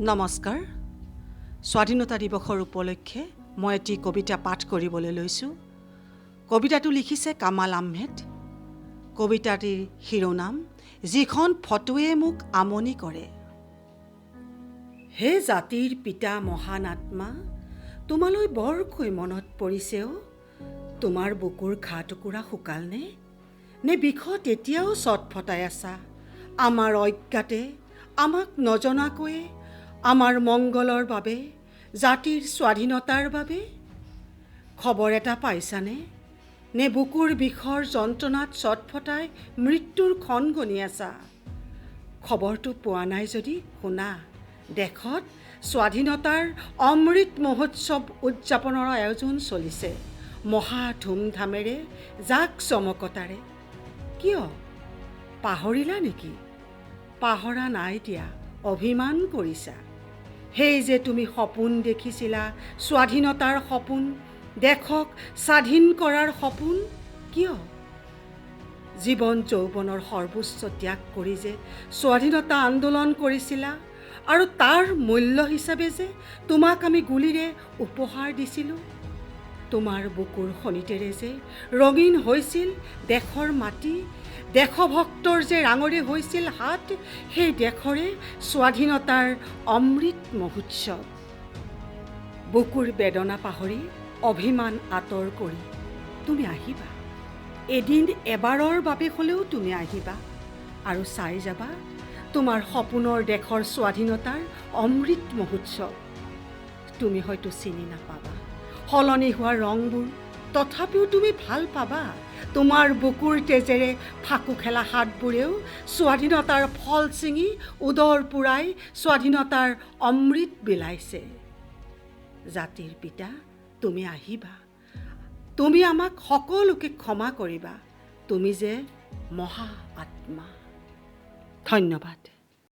নমস্কাৰ। স্বাধীনতা দিৱসৰ উপলক্ষে মই এটি কবিতা পাঠ কৰিবলৈ লৈছোঁ। কবিতাটো লিখিছে কামাল আহমেদ। কবিতাটিৰ শিৰোনাম যিখন ফটোৱে মোক আমনি কৰে। হে জাতিৰ পিতা মহান আত্মা, তোমালৈ বৰকৈ মনত পৰিছেও। তোমাৰ বুকুৰ ঘা টুকুৰা শুকালনে? নে বিষত এতিয়াও চটফটাই আছা? আমাৰ অজ্ঞাতে, আমাক নজনাকৈয়ে, আমাৰ মংগলৰ বাবে, জাতিৰ স্বাধীনতাৰ বাবে। খবৰ এটা পাইছানে? নে বুকুৰ বিষৰ যন্ত্ৰণাত চটফটাই মৃত্যুৰ ক্ষণ গণি আছা? খবৰটো পোৱা নাই যদি শুনা, দেশত স্বাধীনতাৰ অমৃত মহোৎসৱ উদযাপনৰ আয়োজন চলিছে মহা ধুমধামেৰে, জাক জমকতাৰে। কিয় পাহৰিলা নেকি? পাহৰা নাই দিয়া, অভিমান কৰিছা। সেই যে তুমি সপোন দেখিছিলা, স্বাধীনতাৰ সপোন, দেশক স্বাধীন কৰাৰ সপোন। কিয় জীৱন যৌৱনৰ সৰ্বোচ্চ ত্যাগ কৰি যে স্বাধীনতা আন্দোলন কৰিছিলা, আৰু তাৰ মূল্য হিচাপে যে তোমাক আমি গুলীৰে উপহাৰ দিছিলোঁ। তোমাৰ বুকুৰ খনিতেৰে যে ৰঙীন হৈছিল দেশৰ মাটি, দেশভক্তৰ যে ৰাঙৰে হৈছিল হাত, সেই দেশৰে স্বাধীনতাৰ অমৃত মহোৎসৱ। বুকুৰ বেদনা পাহৰি, অভিমান আঁতৰ কৰি তুমি আহিবা। এদিন এবাৰৰ বাবে হ'লেও তুমি আহিবা আৰু চাই যাবা তোমাৰ সপোনৰ দেশৰ স্বাধীনতাৰ অমৃত মহোৎসৱ। তুমি হয়তো চিনি নাপাবা সলনি হোৱা ৰংবোৰ, তথাপিও তুমি ভাল পাবা তোমাৰ বুকুৰ তেজেৰে ফাকু খেলা হাতবোৰেও স্বাধীনতাৰ ফল ছিঙি উদৰ পূৰাই স্বাধীনতাৰ অমৃত বিলাইছে। জাতিৰ পিতা, তুমি আহিবা। তুমি আমাক সকলোকে ক্ষমা কৰিবা। তুমি যে মহা আত্মা। ধন্যবাদ।